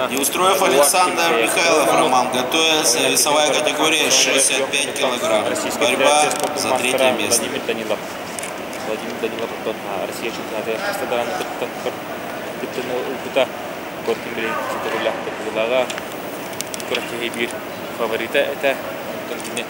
Неустроев Александр Михайлов, Роман готовится. Весовая категория 65 килограмм. Борьба за третье место. Владимир Данилов, Россия чемпионаты Астадан, Кыттыны Боркин билен Ситарулах Кыттылага, Күрәтеге бир фавориты это Тонкине.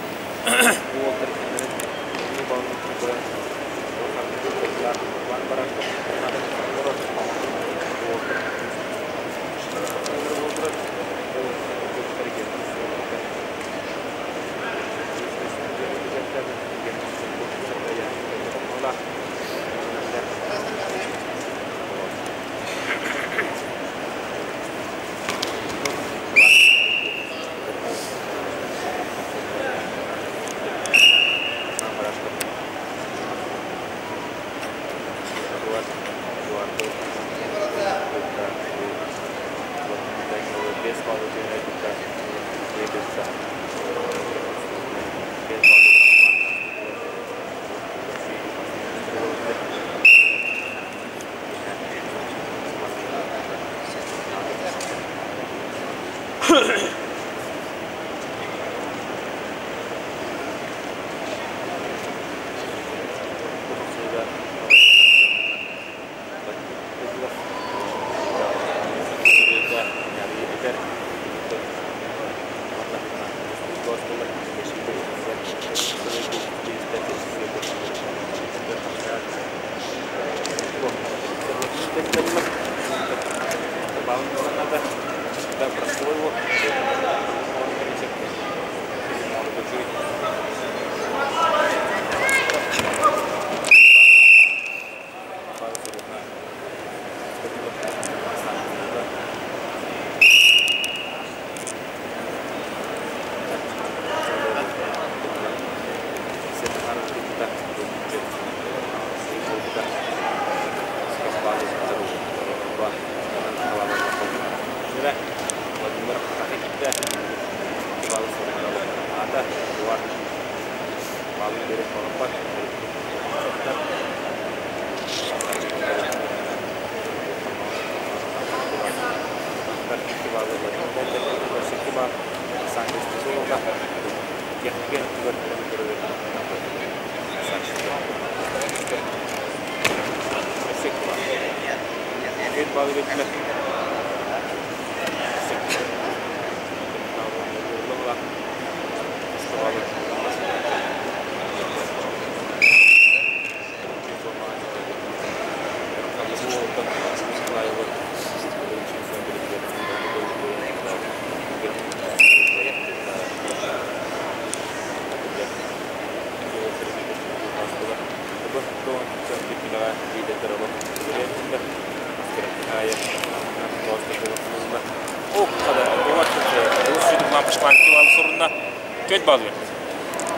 Töt bal verdi.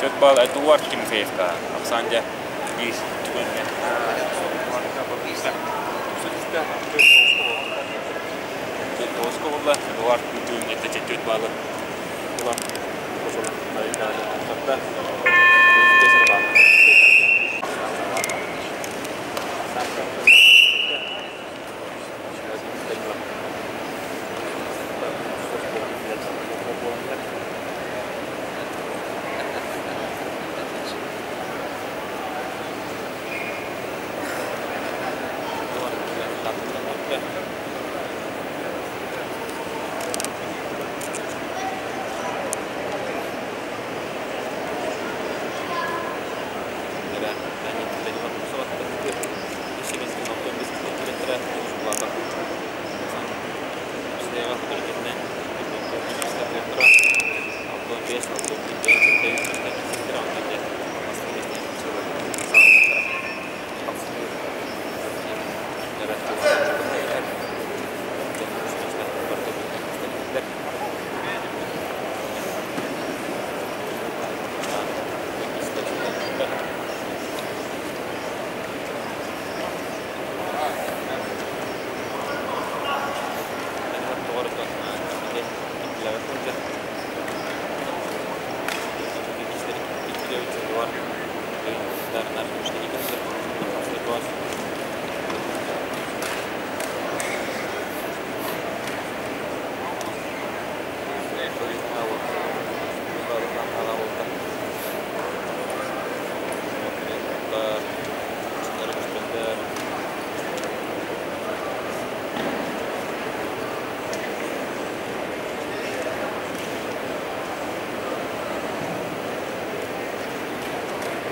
Töt bal Eduard Timofeyev'ga. Aksanca bir tübünle. Töt Boskov'la Eduard bütün yetecek töt balı. Ulan koşalım. Hatta kesir balı. Var. Dar n-ar fi știi că se poate.